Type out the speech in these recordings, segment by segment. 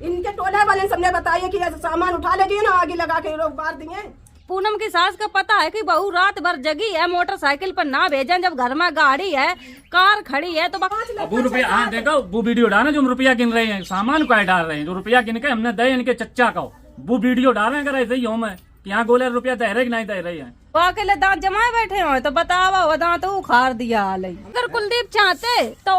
इनके टोले वाले सबने बताया कि सामान उठा लीजिए ना, आगे लगा के लोग मार दिए। पूनम की सास का पता है कि बहू रात भर जगी है, मोटरसाइकिल पर ना भेजन, जब घर में गाड़ी है, कार खड़ी है तो वो रुपया, हाँ देखो वो वीडियो डाला जो हम रुपया गिन रहे हैं, सामान को डाल रहे हैं, जो रुपया गिन के हमने दे इनके चच्चा का वो वीडियो डाल रहे हैं। ऐसे ही हूँ मैं कि यहाँ गोले रुपया दे रहे कि नहीं दे रही है। वो अकेले दांत जमाए बैठे हो तो बतावा वो दांत उखाड़ दिया हाले। अगर कुलदीप चाहते तो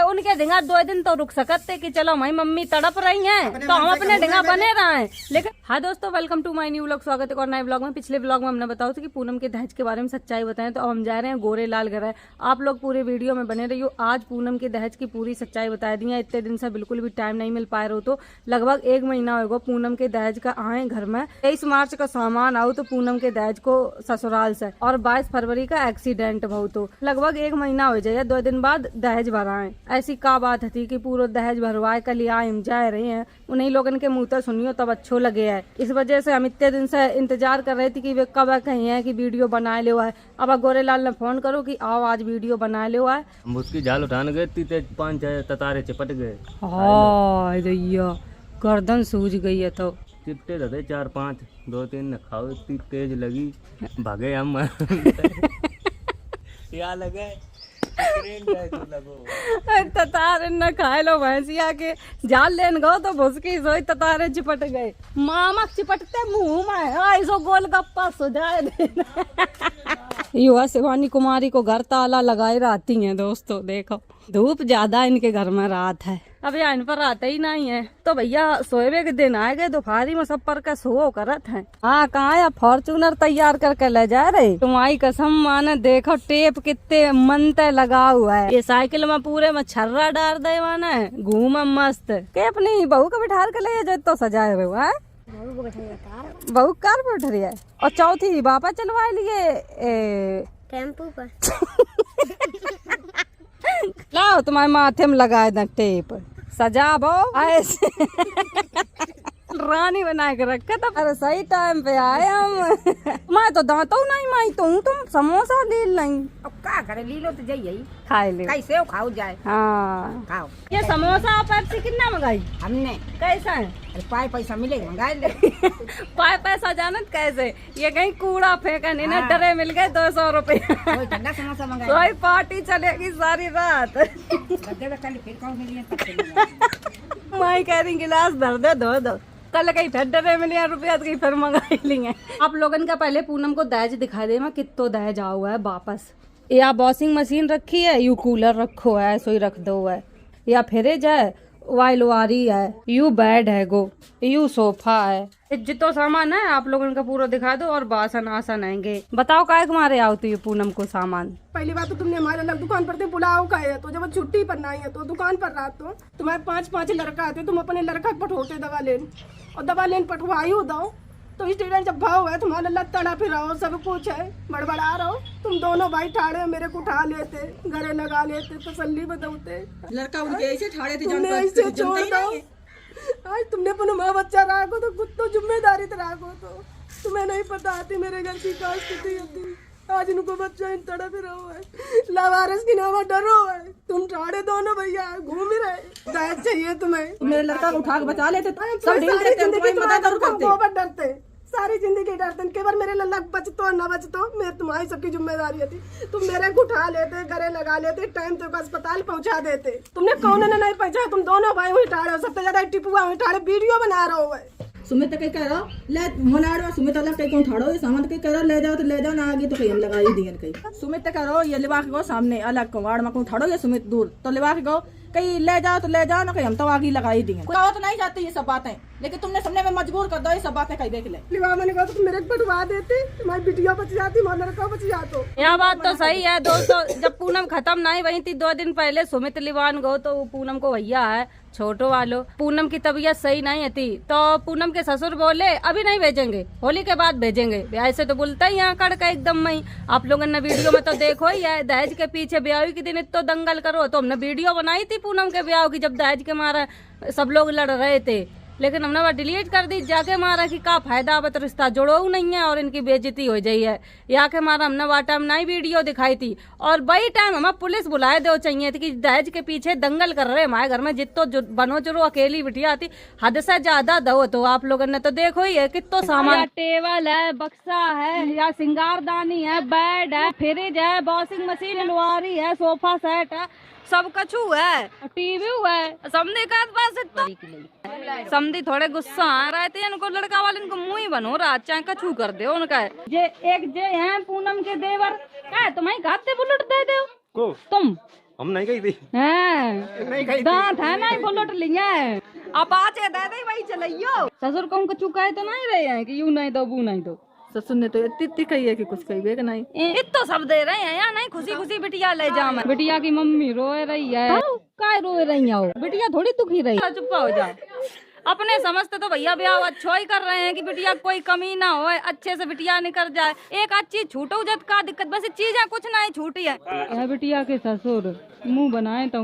उनके ढिंगा 2 दिन तो रुक सकते कि चलो भाई मम्मी तड़प रही हैं तो हम अपने ढिंगा बने रहे। लेकिन हाँ दोस्तों, welcome to my new vlog, स्वागत है और नए व्लॉग में। पिछले व्लॉग में हमने बताया था कि पूनम के दहेज के बारे में सच्चाई बताएं, तो अब हम जा रहे हैं गोरेलाल घर है। आप लोग पूरे वीडियो में बने रहिए। आज पूनम के दहेज की पूरी सच्चाई बता दी है। इतने दिन से बिल्कुल भी टाइम नहीं मिल पाए रहो, तो लगभग 1 महीना होगा पूनम के दहेज का आए घर में। 23 मार्च का सामान आओ तो पूनम के दहेज को ससुराल से, और 22 फरवरी का एक्सीडेंट बहु, तो लगभग 1 महीना हो जाए। 2 दिन बाद दहेज भराए। ऐसी का बात थी कि पूरा दहेज भरवाए कल आए हम जा रहे हैं। उन्हीं लोगन के मुंह तो सुनियो तब अच्छो लगे है। इस वजह से हम इतने दिन से इंतजार कर रहे थे कि वे कब कहीं है कि वीडियो बनाए ले है। अब गोरेलाल ने फोन करो कि आओ आज वीडियो बनाए ले है। हम उसकी जाल उठाने गए, 5 ततारे चिपट गए। गर्दन सूज गई है तो चिपटे थे 4-5, 2-3 खाओ, इतनी तेज लगी भागे हम। क्या लगे ततारे न खाए लो भैंसिया के जाल लेन गो तो भुसकी सोई ततारे चिपट गए। मामा चिपटते मुंह में ऐसो गोलगप्पा सुझाए देना। युवा शिवानी कुमारी को घर ताला लगाए रहती हैं दोस्तों। देखो धूप ज्यादा इनके घर में रात है, अब यहाँ इन पर आता ही नहीं है। तो भैया सोएबे के दिन आए गए, दोपहरी में सब पर का सो करत है। हाँ कहाँ या फॉर्चूनर तैयार करके ले जा रहे। तुम्हारी कसम माने देखो टेप कितने मनते लगा हुआ है। ये साइकिल में पूरे में छर्रा डाल दे माने घूम मस्त के अपनी बहू को बिठा के ले जाए तो सजाए हुए है। बहू कार पर उठ रही है और चौथी बापा चलवा लिए टेम्पू पर। लाओ तुम्हारे माथे में लगाए दें टेप, सजा बो ऐसे रानी बना के रखे। तो अरे सही टाइम पे आए हम। मैं तो दांतों नहीं माई तुम समोसा ले नहीं। अब क्या करे, ली लो तो जाइए खाए ले कैसे खाओ जाए। हाँ खाओ। ये समोसा और पेप्सी कितना मंगाई हमने कैसा है? अरे पाए पैसा मिलेगा मंगा ले। पाए पैसा जानत कैसे, ये कहीं कूड़ा फेंकन इन्हें डरे मिल गए 200 रुपये। कोई ठंडा समोसा मंगा कोई पार्टी चलेगी सारी रात। फिर कौन मिलिए माई कह रही गिलास धर दे दो कल कहीं फिर डरे मिले रुपया तो कहीं फिर मंगा लेंगे। आप लोगन का पहले पूनम को दहेज दिखा दे मैं कितो दहेज आ हुआ है वापस। या वॉशिंग मशीन रखी है, यू कूलर रखो है, सो ही रख दो है, या फ्रिज है, वाइलवारी है, यू बेड है गो, यू सोफा है। जितो सामान है आप लोगों का पूरा दिखा दो और बासन आसन आएंगे। बताओ काय मारे आओ तो ये पूनम को सामान। पहली बात तो तुमने हमारे अलग दुकान पर थे बुलाओ का है, तो जब छुट्टी पर नहीं है तो दुकान पर रात तो तुम्हारे 5-5 लड़का आते, तुम अपने लड़का पठोते दवा लेन और दवा लेन पठवाई दो तो स्टूडेंट जब भाव है तुम्हारा अल्लाह तड़ा फिर रहो, सब कुछ है बड़बड़ा रहो। तुम दोनों भाई ठाड़े मेरे को उठा लेते, गले लगा लेते, तसल्ली बताते। लड़का उनके ऐसे ठाड़े थे, तुमने ऐसे छोड़ दो। आज तुमने अपना माँ बच्चा राखो तो कुछ तो जिम्मेदारी तो राखो। तो तुम्हें नहीं पता आती मेरे घर की क्या स्थिति होती। आज इनको बच्चा इन तड़प रहो है, लावारिस की नामा डरो है। तुम ठाड़े दोनों भैया घूम ही रहे। दहेज चाहिए तुम्हें, मेरे लड़का को उठा के बचा लेते, सब सारी डील करते, जिंदगी तुम्हारी मदद जरूर करते। बहुत डरते, सारी जिंदगी डरते। केवल मेरे लल्ला बचतो न बचतो मैं तुम्हारी सबकी जिम्मेदारी थी। तुम मेरे को उठा लेते, गले लगा लेते, टाइम तक अस्पताल पहुंचा देते। तुमने कौन ने नहीं पहुंचा, तुम दोनों भाई वही ठाड़े हो, सबसे ज्यादा टिपुआ वही ठाड़े वीडियो बना रहे हो। सुमित कहीं कह रहा ले मनाड़ सुमित अलग कहीं क्यों ठाड़ो, ये सामान कहीं कह रहा ले जाओ तो ले जाओ ना, आगे तो कहीं हम लगा ही दिए कहीं। सुमित कह रहा ये लिवा के गो सामने अलग कवाड़ में क्यों ठाड़ो, ये सुमित दूर तो लिवा के गो कहीं ले जाओ तो ले जाओ ना, कहीं हम तो आगे लगा ही दिए। कहो तो नहीं जाती ये सब बातें, लेकिन तुमने सुनने में मजबूर कर दो ये सब बातें कहीं देख ले। लिवा मैंने कहा तो मेरे पटवा देते, तुम्हारी वीडियो बच जाती, हमारा लड़का बच जातो। यह बात तो सही है दोस्तों। जब पूनम खत्म नहीं वही थी 2 दिन पहले सुमित लिवान गो तो पूनम को भैया है छोटो वालो। पूनम की तबीयत सही नहीं थी तो पूनम के ससुर बोले अभी नहीं भेजेंगे, होली के बाद भेजेंगे। ऐसे तो बोलता ही यहाँ कड़ का एकदम में। आप लोगों ने वीडियो में तो देखो ही है, दहेज के पीछे ब्याह के दिन इतना दंगल करो, तो हमने वीडियो बनाई थी पूनम के ब्याह की जब दहेज के मारा सब लोग लड़ रहे थे। लेकिन हमने वो डिलीट कर दी। जाके मारा कि का फायदा, अब तो रिश्ता जोड़ो नहीं है और इनकी बेइज्जती हो जाई है। या के मारा हमने वो टाइम नई वीडियो दिखाई थी और वही टाइम हमें पुलिस बुलाए दो चाहिए थी कि दहेज के पीछे दंगल कर रहे हमारे घर में। जितो बनो चलो अकेली बिटिया आती, हद से ज्यादा दो। तो आप लोगों ने तो देखो ही है कितो सामान, टेबल है, बक्सा है, या सिंगारदानी है, बेड है, फ्रिज है, वॉशिंग मशीन, अलमारी है, सोफा सेट है, सब कछु है, टीवी है। समझे का तो समझी थोड़े गुस्सा आ रहे थे इनको, लड़का वाले इनको मुंह ही बनो रहा, चाहे कछु कर दे उनका। जे एक जे है पूनम के देवर है, तुम्हारी खाते बुलेट दे दो को तुम, हम नहीं गई थी, दांत है ना बुलेट लिया है, अब आज दे दे वही चलियो। ससुर को कछु कहे तो नहीं रहे हैं कि यूं नहीं दो वो नहीं दो। ससुर ने तो इतनी कही है कि कुछ कही कि नहीं, इतो सब दे रहे हैं या नहीं। खुशी खुशी बिटिया ले जा, मैं बिटिया की मम्मी रोए रही है, काय रोए रही हो, बिटिया थोड़ी दुखी रही। चुप हो जा, अपने समझते तो भैया ब्याह अच्छा ही कर रहे हैं कि बिटिया कोई कमी ना हो, अच्छे से बिटिया निकल जाए। एक अच्छी छूटो जत का दिक्कत, बस चीजें कुछ नहीं छूटी है। बिटिया के ससुर मुंह बनाए तो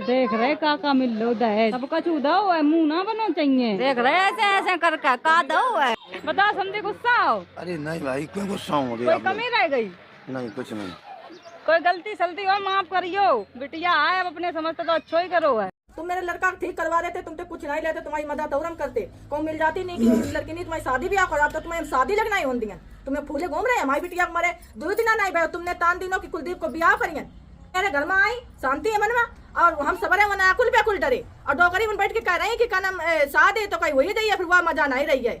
देख रहे काका मिल लो दहेज, सब कुछ दो है, मुंह ना बनो चाहिए। देख रहे ऐसे ऐसे करके का दो है, बता समझे गुस्सा हो। अरे नहीं भाई क्यों गुस्सा हो कोई कमी रह गई? नहीं कुछ नहीं, कोई गलती सलती हो माफ करियो, बिटिया आए अब अपने समझते तो अच्छा ही करो है। तुम मेरे लड़का ठीक करवा रहे थे, तुम तो कुछ नहीं लेते, तुम्हारी मदद और हम करते। कौन मिल जाती नहीं कि लड़की नहीं तुम्हारी शादी ब्याह करा, तो तुम्हें शादी लगना ही होती है। तुम्हें फूले घूम रहे हैं, हमारी बिटिया मरे 2 दिन नहीं भाई, तुमने तान दिनों की कुलदीप को ब्याह करिए। मेरे घर में आई शांति है मन में, और हम सबरे मन अकुल पे अकुल डरे, और डोकरी में बैठ के कह रहे हैं कि का नाम शादी तो कहीं वही रही है, फिर वह मजा नहीं रही है।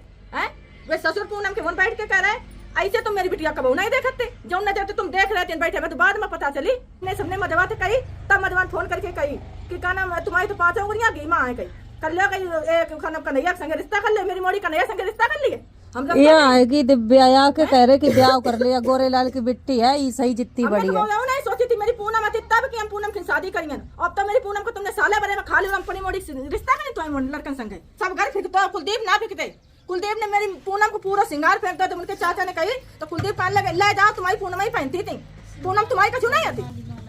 वे ससुर पूनम के मन बैठ के कह रहे हैं ऐसे तुम मेरी बिटिया कबू नहीं देखते, जो न जाते तुम देख रहे थे बैठे में, तो बाद में पता चली ने सबने मजवा थे कही, तब मजवान फोन करके कही कि का नाम तुम्हारी तो 5 उंगलियां घी में आए कही कर लिया, कही एक खाना कन्हैया संगे रिश्ता कर ले, मेरी मोड़ी कन्हैया संगे रिश्ता कर लिए। हम ये आएगी दिव्या के कह रहे कि ब्याह कर लिया, गोरे लाल की बिट्टी है ये सही जितनी बड़ी है। नहीं सोची थी मेरी पूनम आती तब कि हम पूनम की शादी करेंगे, अब तो मेरी पूनम को तुमने साले भरे में खा लिया, अपनी मोड़ी रिश्ता करें तुम्हारी लड़कन संगे। सब घर फेंकते, कुलदीप ना फेंकते, कुलदीप ने मेरी पूनम को पूरा सिंगार फेंक दिया। तो उनके चाचा ने कही तो कुलदीप कहने लगे ले जाओ, तुम्हारी पूनम ही पहनती थी, पूनम तुम्हारी कछु नहीं आती,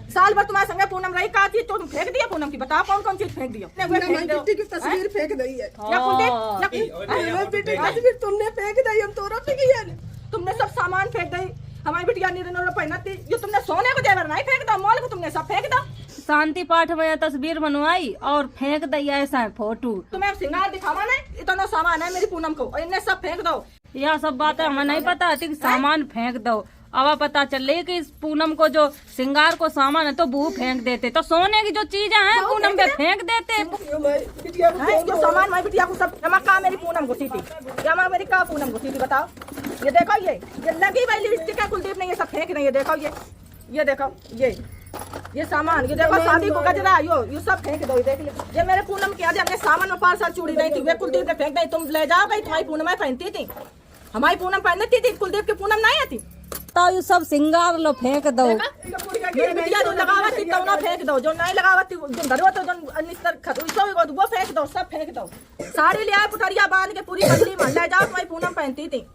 साल भर तुम्हारे संगे पूनम रही, का चीज तो तुम फेंक दिया पूनम की, बताओ कौन कौन चीज फेंक दिया। बेटी की तस्वीर फेंक दी है, या कुलदीप बेटी की तस्वीर तुमने फेंक दी, हम तोरा फेंकी है, तुमने सब सामान फेंक दी। हमारी बिटिया नीरनो पहनती, जो तुमने सोने को जेवर नहीं फेंक दो, मॉल को तुमने सब फेंक दो। शांति पाठ में तस्वीर बनवाई और फेंक दी ऐसा फोटो। तुम्हें सिंगार दिखावा नहीं, इतना सामान है मेरी पूनम को, और इन्हें सब फेंक दो। यह सब बातें हमें नहीं पता थी कि सामान फेंक दो। अब पता चले कि इस पूनम को जो सिंगार को सामान है तो वो फेंक देते, तो सोने की जो चीजें हैं पूनम पे फेंक देते। जो सामान हमारी बिटिया को सब जमा का मेरी पूनम घुसी थी, जमा मेरी का पूनम घुसी थी, बताओ। ये देखो ये लगी भाई लिपस्टिक है, कुलदीप ने ये सब फेंक नहीं है, देखो ये देखो ये सामान, ये देखो शादी को गजरा, यो सब फेंक दो। देख लो ये मेरे पूनम के आज हमने सामान में 5 साल चूड़ी नहीं थी, वे कुलदीप ने फेंक दी, तुम ले जाओ भाई, तुम्हारी पूनम पहनती थी, हमारी पूनम पहनती थी, कुलदीप की पूनम नहीं आती। तो ये सब सिंगार लो फेंक दो, मेरी बिटिया जो लगावत थी तो ना फेंक दो, जो नहीं लगावत थी जो धरवत हो जो निस्तर खतुसो वो फेंक दो, सब फेंक दो। साड़ी ले आए पुठरिया बांध के पूरी बदली में ले जाओ, तुम्हारी पूनम पहनती थी,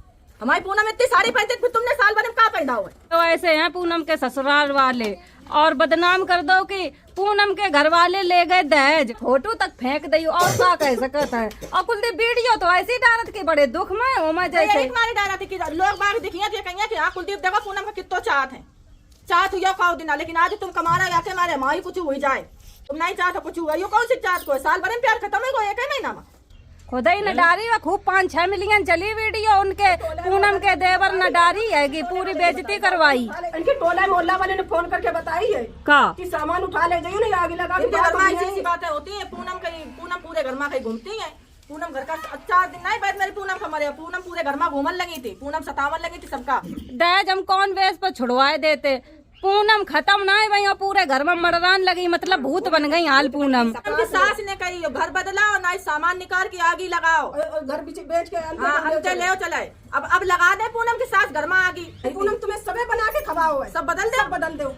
हमारी पूनम इतनी साड़ी पहनती, फिर तुमने साल भर में का पहना हुआ है। तो ऐसे हैं पूनम के ससुराल वाले, और बदनाम कर दो कि पूनम के घर वाले ले गए दहेज, फोटो तक फेंक दी, और क्या कह सकता है। और कुलदीप वीडियो तो ऐसी डालत के बड़े दुख में हो, मैं जैसे डाला थी कि लोग बाग दिखिए कहिए कि हाँ कुलदीप देखो पूनम का कितना चाहत है, चाहत हुआ खाओ दिन, लेकिन आज तुम कमारा जाते मारे माई कुछ हुई जाए, तुम नहीं चाहते कुछ हुआ, यो कौन सी चाहत को, साल भर में प्यार खत्म हो गया 1 महीना में। खुद ही नडारी व खूब 5-6 मिलियन चली वीडियो उनके पूनम के देवर नडारी है कि पूरी बेइज्जती करवाई। इनके टोला मोहल्ला वाले ने फोन करके बताई है का कि सामान उठा ले जाइए, नहीं आगे लगा के घर में ऐसी बातें होती है। पूनम पूरे घर में कहीं घूमती है, पूनम घर का 4 दिन नहीं बाद मेरी पूनम का मरे, पूनम पूरे घर में घूमन लगी थी, पूनम सतावन लगी थी सबका। दहेज हम कौन बेस पर छुड़वाए देते, पूनम खत्म ना है भाई, पूरे घर में मरदान लगी, मतलब भूत बन गई हाल पूनम। उनकी सास ने कही घर बदलाओ, ना सामान निकाल के आगे लगाओ, घर बेच के अंते ले चलाए। अब लगा दे पूनम की सास घर में आ गई, पूनम तुम्हें सबे बना के खवाओ है, सब बदल दो।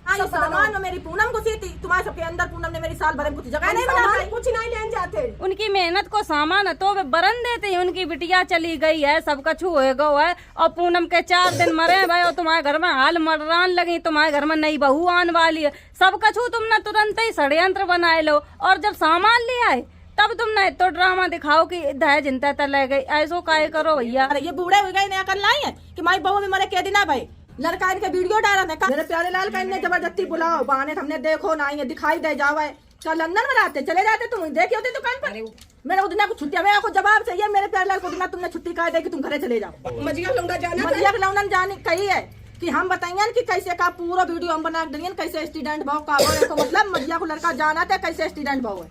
हाँ सामान मेरी पूनम को सी थी, तुम्हारे सबके अंदर पूनम ने मेरी साल भर में कुछ जगह नहीं बनाई, कुछ नहीं लेने जाते, उनकी मेहनत को सामान है तो वे बरन देते हैं। उनकी बिटिया चली गई है, सब कछु हो गो है, और पूनम के 4 दिन मरे भाई, और तुम्हारे घर में हाल मररान लगी, तुम्हारे घर में नई बहू आने वाली है, सब कछु तुमने तुरंत ही षड्यंत्र बनाए लो। और जब सामान ले आए तब तुम नहीं तो ड्रामा दिखाओ कि दहेज इंता तक ले गई, ऐसो काहे करो भैया। अरे ये बूढ़े हो गए नया कर लाई है कि माई बहू में मरे कह देना भाई लड़का इनके वीडियो डाला था मेरे प्यारे लाल का इनने जबरदस्ती बुलाओ बहाने हमने देखो ना ये दिखाई दे जावे कल लंदन में रहते चले जाते तुम देखी होते दुकान पर मेरे उदिना को छुट्टी मेरे को जवाब चाहिए मेरे प्यारे लाल को उदिना तुमने छुट्टी कहा दे कि तुम घरे चले जाओ। मजिया लौंडा जाना मजिया लौंडा जाने कही है कि हम बताएंगे कि कैसे का पूरा वीडियो हम बना देंगे कैसे स्टूडेंट भाव का तो मतलब मजिया को लड़का जाना था कैसे स्टूडेंट भाव है।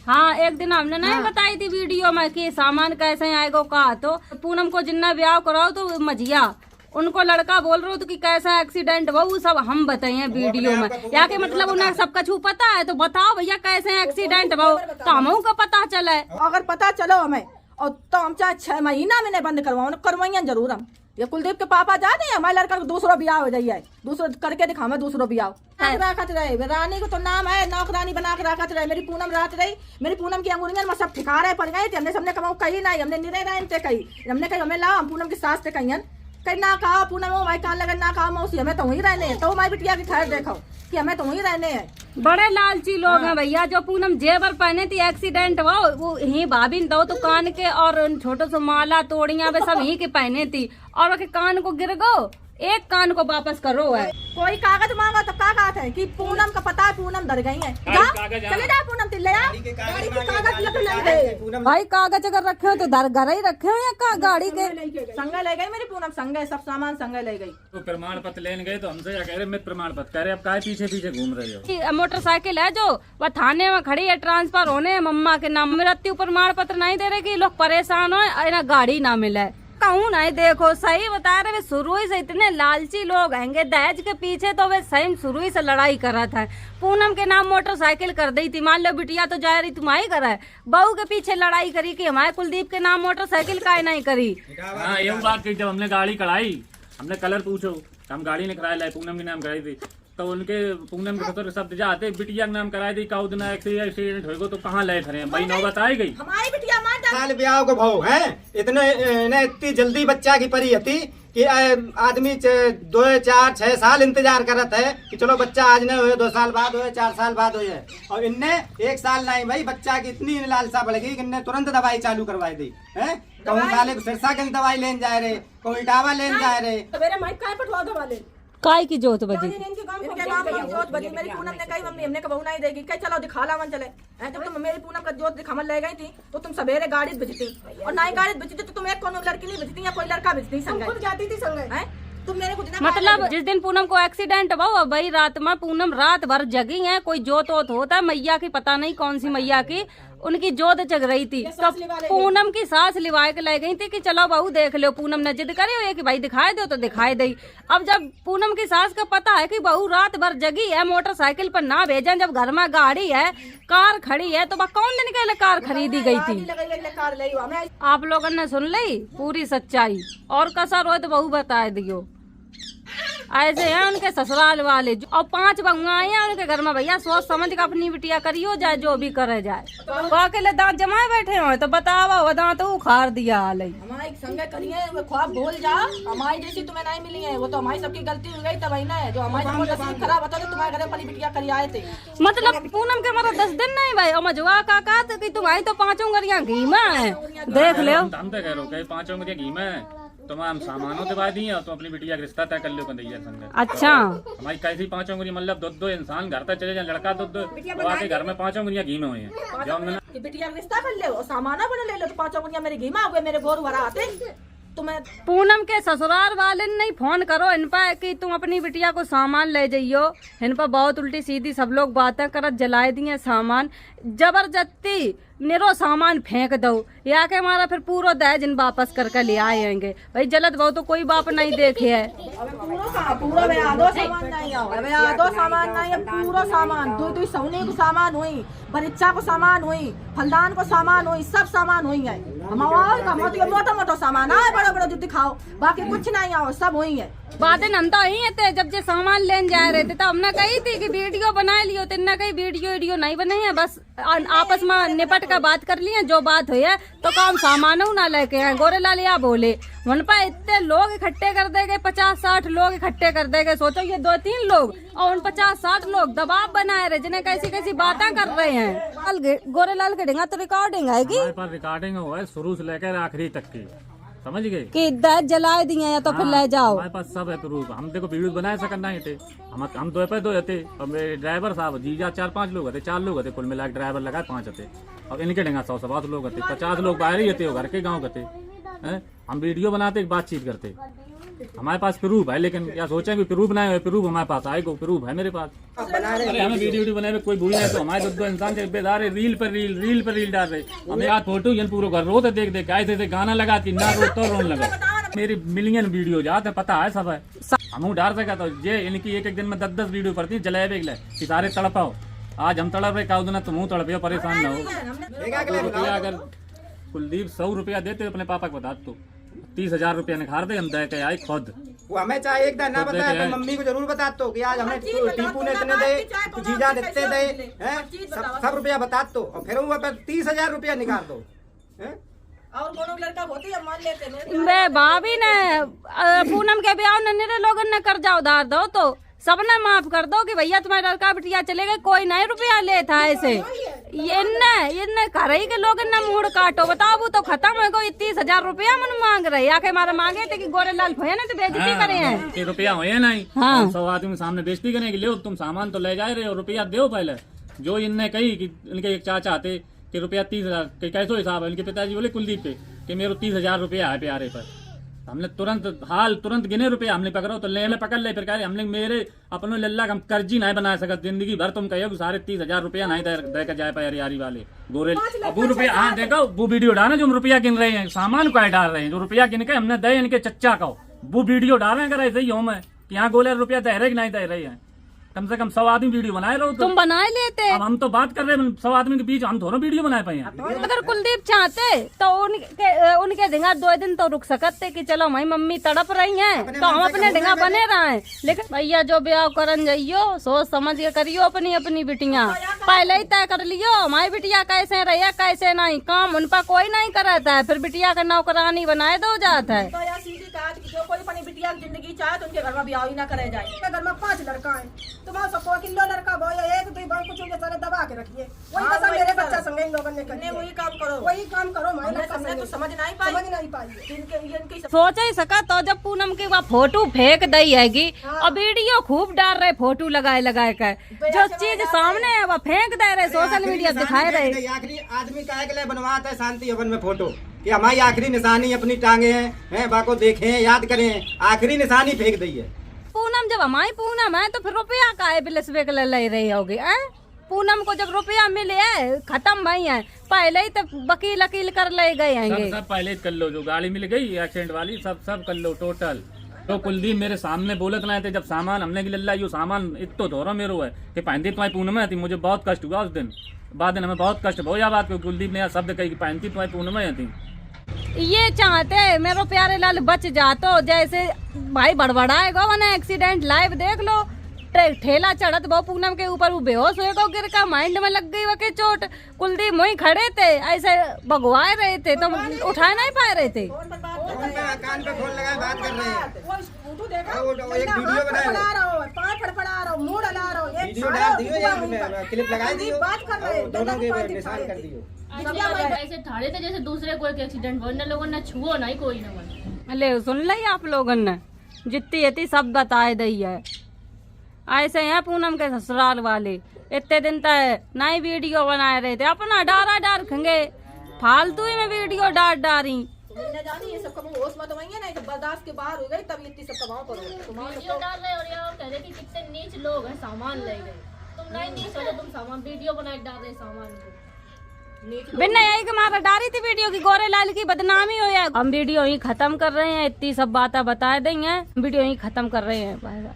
हाँ एक दिन हमने नहीं बताई थी वीडियो में कि सामान कैसे आएगा कहा, तो पूनम को जिन्ना ब्याह कराओ तो मजिया उनको लड़का बोल रहे हो तो कि कैसा एक्सीडेंट हुआ वो सब हम बताइए वीडियो में, या के मतलब उन्हें सब कुछ पता है तो बताओ भैया कैसे एक्सीडेंट हुआ तो हम का पता चला है। अगर पता चलो हमें और तो हम चाहे 6 महीना में नहीं बंद करवाओ करवाइए जरूर हम। ये कुलदीप के पापा जाते हैं हमारे लड़का को दूसरा ब्याह हो जाइए दूसरा करके दिखाओ दूसरा ब्याह रखत रहे रानी को तो नाम है नौकरानी बना के रखत रहे। मेरी पूनम रात रही मेरी पूनम की अंगुरियां में सब ठिकारे पड़ गए थे हमने सबने कमाओ कही नहीं हमने निरे रहे थे कही हमने कही हमें लाओ हम पूनम की सास थे कहीं कहीं ना कहा पूनम वो भाई कान लगे ना कहा मौसी हमें तो वहीं रहने हैं तो हमारी बिटिया की खैर देखो कि हमें तो वहीं रहने हैं। बड़े लालची लोग हैं भैया। जो पूनम जेवर पहने थी एक्सीडेंट हुआ वो ही भाभी दो तो कान के और छोटे से माला तोड़िया वे सब ही के पहने थी और के कान को गिर गो एक कान को वापस करो है। कोई कागज मांगा तो क्या कहते हैं कि पूनम का पता है पूनम डर गई है चले जा पूनम ले आ गाड़ी के कागज लगे भाई कागज अगर रखे हो तो घर ही रखे हो या का गाड़ी के संगे ले गई मेरी पूनम संगे सब सामान संगे ले गई। तो प्रमाण पत्र लेने गए तो हमसे क्या कह रहे मैं प्रमाण पत्र कह रहे अब काहे पीछे पीछे घूम रहे हो। मोटरसाइकिल है जो वह थाने में खड़ी है ट्रांसफर होने है मम्मा के नाम मृत्यु प्रमाण पत्र नहीं दे रहे कि लोग परेशान हो गाड़ी ना मिले कहूँ नहीं। देखो सही बता रहे शुरू ही से इतने लालची लोग हैंगे दहेज के पीछे तो वे सही शुरू ही से लड़ाई कर रहा था। पूनम के नाम मोटरसाइकिल कर दी थी मान लो बिटिया तो जा रही तुम्हारी कर है बहू के पीछे लड़ाई करी कि हमारे कुलदीप के नाम मोटरसाइकिल का नहीं करी। हाँ ये बात की जब हमने गाड़ी कढ़ाई हमने कलर पूछो हम गाड़ी ने कराया लाई पूनम के नाम कराई थी तो उनके पूनम के ससुर शब्द जाते बिटिया के नाम कराई थी का दिन एक्सीडेंट होगा तो कहाँ ले खड़े भाई नौबत आई गई हमारी बिटिया साल ब्याह को भाव है इतने इतनी जल्दी बच्चा की परी थी कि आदमी 2 4 6 साल इंतजार करत है कि चलो बच्चा आज नहीं हुए 2 साल बाद हुए 4 साल बाद हुए और इनने 1 साल नहीं भाई बच्चा की इतनी लालसा बढ़ गई कि इनने तुरंत दवाई चालू करवाई दी है। कहूँ साले को सिरसा के दवाई लेने जा रहे कोई इटावा लेने जा रहे मेरे माइक का पटवा दवा ले काय की जोत बजी इनके गांव में जोत बजी मेरी पूनम ने कही मम्मी हमने कबू नहीं देगी कह चलो दिखा ला मन चले जब तुम मेरी पूनम का जोत दिखावन ले गई थी तो तुम सवेरे गाड़ी भेजती और ना ही गाड़ी भेजती तो तुम एक कौन लड़की नहीं भेजती या कोई लड़का भेजती संग खुद जाती थी संग तुम मेरे को मतलब जिस दिन पूनम को एक्सीडेंट हुआ वही रात में पूनम रात भर जगी है कोई जोत वोत होता है मैया की पता नहीं कौन सी मैया की उनकी जोत जग रही थी तो पूनम की सास लिवाए के ले गई थी कि चलो बहू देख लो पूनम ने जिद करे हो कि भाई दिखाई दो तो दिखाई दई। अब जब पूनम की सास का पता है कि बहू रात भर जगी है मोटरसाइकिल पर ना भेजा जब घर में गाड़ी है कार खड़ी है तो वह कौन दिन के लिए कार खरीदी गई थी। आप लोगों ने सुन ली पूरी सच्चाई और कसर हो तो बहू बता दियो। ऐसे हैं उनके ससुराल वाले और 5 बहुआ हैं उनके घर में भैया सोच समझ के अपनी बिटिया करियो जाए जो भी करे जाए वो अकेले दांत जमाए बैठे हो तो बताओ वो दांत उखाड़ दिया हमारी संगे करिए वो ख्वाब भूल जा हमारी जैसी तुम्हें नहीं मिली है वो तो हमारी सबकी गलती हो गई तब ना जो हमारी नसीब खराब होता तो तुम्हारे घर वाली बिटिया करी आए थे मतलब पूनम के हमारा 10 दिन नहीं भाई और मजुआ काका कि तुम्हारी तो 5 उंगलियां घी में है देख लो हम तो कह रहे हो 5 उंगलियां घी में तुम हम सामानों दिवा दी तो अपनी बिटिया का रिश्ता तय कर लो कन्हैया संग। अच्छा हमारी कैसी 5 उंगली मतलब 2 इंसान घर तक चले जाए लड़का 2 आके घर में 5 उंगलियां घी में हुई है जो हमने बिटिया रिश्ता कर ले और सामाना बना ले लो तो 5 उंगलियां मेरे घी में आ गए मेरे गोर भरा आते तुम्हें। पूनम के ससुराल वाले नहीं फोन करो इन पर कि तुम अपनी बिटिया को सामान ले जाइयो इन पर बहुत उल्टी सीधी सब लोग बातें करत जलाए दिए सामान जबरदस्ती निरो सामान फेंक दो या के हमारा फिर पूरा दहेज इन वापस करके ले आएंगे भाई जलत बहु तो कोई बाप नहीं देखे है पूरा सामान नहीं है पूरा सामान 2 सोने को सामान हुई परीक्षा को सामान हुई फलदान को सामान हुई सब सामान हुई है मोटा मोटा सामान है बड़ा बड़ा जो दिखाओ बाकी कुछ नहीं आओ सब हुई है बातें हम तो ही थे जब जो सामान लेने जा रहे थे तो हमने कही थी कि वीडियो बना लियो तो इन्हें कही वीडियो नहीं बनाई है बस आपस में निपट का बात कर लिए जो बात हुई है तो काम सामान ना लेके आए गोरे लाल या बोले उन पर इतने लोग इकट्ठे कर देंगे, 50-60 लोग इकट्ठे कर देंगे। सोचो ये 2-3 लोग और उन 50-60 लोग दबाव बनाए रहे, जिन्हें कैसी कैसी बातें कर रहे हैं। गोरेलाल के ढेंगा तो रिकॉर्डिंग है हमारे पास रिकॉर्डिंग है शुरू से लेकर आखिरी तक की, समझ गए कि दहेज जलाए दिए या तो फिर ले जाओ। हमारे पास सब है प्रूफ। हम देखो वीडियो बनाए सकना ही थे, हम 2 पे 2 थे और मेरे ड्राइवर साहब जीजा 4-5 लोग थे, 4 लोग थे कुल मिला, ड्राइवर लगा 5 थे और इनके ढंगा 100-120 लोग थे, 50 लोग बाहर ही थे, घर के गाँव के थे। हम वीडियो बनाते बातचीत करते, हमारे पास प्रूफ है। लेकिन क्या सोचे कि प्रूफ ना है, प्रूफ हमारे पास आएगा, प्रूफ है मेरे पास। अरे हमें वीडियो बनाने में कोई भूल नहीं, तो हमारे 2 इंसान जिम्मेदार है, रील पर रील डाल रहे। हमें आज फोटो ये पूरा घर रोते देख देख आए थे, गाना लगाती ना रो तो रोने लगा। मेरी मिलियन वीडियो जाते पता है सब है, हम डाल सका तो ये इनकी एक दिन में 10-10 वीडियो पड़ती है जलाए बेगले कि सारे तड़पाओ। आज हम तड़प रहे काउ ना तुम तड़पे हो, परेशान ना हो। अगर कुलदीप 100 रुपया देते अपने पापा को बता तो 30,000 रुपया निखार दे, हम दे के आए खुद। वो हमें चाहे एक दिन ना बताया तो मम्मी को जरूर बता तो कि आज हमें टीपू ने इतने दे, जीजा ने इतने दे, सब रुपया बता तो, और फिर वो 30,000 रुपया निकाल दो। और कोनो लड़का होती है मान लेते हैं। मैं भाभी ने पूनम के ब्याह ने मेरे लोगन ने कर्जा उधार दो तो सबने माफ कर दो कि भैया तुम्हारा लड़का बिटिया चले गए, कोई नहीं रुपया ले था ऐसे। इनने कर रही के लोग ने मूड काटो, बताओ वो तो खत्म है। कोई 30,000 रुपया मन मांग रहे, आके हमारे मांगे थे कि गोरेलाल भैया ने तो बेइज्जती करे हैं। रुपया हो नहीं, 100 आदमी सामने बेइज्जती करने के लिए तुम सामान तो ले जा रहे हो, रुपया दो पहले। जो इनने कही कि इनके एक चाचा थे कि रुपया 30,000 कैसो हिसाब है, इनके पिताजी बोले कुलदीप पे कि मेरे 30,000 रुपया है प्यारे पर। हमने तुरंत गिने रुपया, हमने पकड़ो तो ले पकड़ ले, फिर कह रहे हमने मेरे अपने लल्ला हम कर्जी नहीं बना सकते जिंदगी भर। तुम कहो सारे 30,000 रुपया नहीं दे कर जाए पाए यारी वाले गोरे। अब वो रुपया, हाँ देखो वो वीडियो डाले जो हम रुपया गिन रहे हैं, सामान को डाल रहे हैं, जो रुपया गिन के हमने दे इनके चच्चा का वो वीडियो डाल रहे हैं। अगर ऐसे ही हो मैं कि यहाँ गोले रुपया दे रहे कि नहीं दे रहे हैं, कम से कम 100 आदमी वीडियो बनाए रहो। तुम बनाए लेते। अब हम तो बात कर रहे हैं 100 आदमी के बीच, हम थोड़ा वीडियो बनाए पाए हैं। अगर कुलदीप चाहते तो उनके ढिंगा 2 दिन तो रुक सकते कि चलो भाई मम्मी तड़प रही हैं तो हम अपने ढिंगा बने रहे। लेकिन भैया जो ब्याह करन जाइयो सोच समझ के करियो, अपनी अपनी बिटिया पहले ही तय कर लियो। हमारी बिटिया कैसे रहे कैसे नहीं, काम उन पर कोई नहीं कराता है, फिर बिटिया का नौकरानी बनाए दो जाता है। तो यार सीधी कहा कि जो कोई अपनी बिटिया की जिंदगी चाहे तो उनके घर में ब्याह ही ना करे जाए। घर में 5 लड़का है, तुम्हारा सबको किलो लड़का बोल एक 2 बार कुछ सारे दबा के रखिए। वही बस मेरे बच्चा संगे इन लोगों ने करने वही काम करो हमने तो समझ नहीं पाई। सोच ही सका तो जब पूनम की वह फोटो फेंक दई हैगी और वीडियो खूब डाल रहे, फोटो लगाए कर जो चीज सामने है वह फेंक दे रहे, सोशल मीडिया दिखाए रहे। आखिरी आदमी काहे के लिए बनवाता है शांति हवन में फोटो कि हमारी आखिरी निशानी अपनी टांगे हैं, बाको देखें याद करें, आखिरी निशानी फेंक दी है। पूनम जब हमारी पूनम है तो फिर रुपया का बिलस बेक ले रही होगी। पूनम को जब रुपया मिले है खत्म भाई है, पहले ही तो वकील कर ले गए हैं। सब पहले कर लो, जो गाड़ी मिल गई एक्सीडेंट वाली सब कर लो टोटल। तो कुलदीप मेरे सामने बोलत ना थे जब सामान हमने की लल्ला यो सामान इतो धोरो मेरो है कि पहनती तुम्हारी पूनम थी, मुझे बहुत कष्ट हुआ उस दिन। बाद हमें बहुत कष्ट हो या बात को कुलदीप ने शब्द कही पहनती तुम्हारी पूनम थी। ये चाहते मेरो प्यारे लाल बच जातो, जैसे भाई बड़बड़ाएगा वरना एक्सीडेंट लाइव देख लो, ठेला चढ़त बहु पूनम के ऊपर वो बेहोश हुए गिर का, माइंड में लग गई वके चोट। कुलदीप वहीं खड़े थे ऐसे भगवाए रहे थे तो उठा नहीं पा रहे थे। कान पे फोन लगाए बात कर रहे हैं, एक वीडियो बना रहा हूं, पांव फड़फड़ा रहा हूं, मुंह डला रहा हूं, वीडियो डाल दियो या क्लिप लगा दियो, बात कर रहे हैं, दोनों के निशान कर दियो। ऐसे ठाड़े थे जैसे दूसरे कोई के एक्सीडेंट हो, लोगों ने छुओ नहीं कोई न। ले सुन ली आप लोगों ने जितनी इतनी सब बताए दी है। ऐसे हैं पूनम के ससुराल वाले, इतने दिन तक नई वीडियो बनाए रहे थे, अपना डार खेंगे फालतू ही में वीडियो डारी। जानी ये सब कब होश मत वही है ना, बर्दाश्त के बाहर हो गई तब इतनी सब कमाओ करो। वीडियो डाल रहे और ये कह रहे कि कितने नीच लोग हैं सामान ले गए। तुम नहीं नीच हो, तुम सामान वीडियो बनाए डाल रहे सामान को। बिना यही के मारा डारी थी वीडियो की, गोरेलाल की बदनामी हो है। हम वीडियो ही खत्म कर रहे हैं, इतनी सब बातें बता देंगे, वीडियो ही खत्म कर रहे हैं। Bye bye.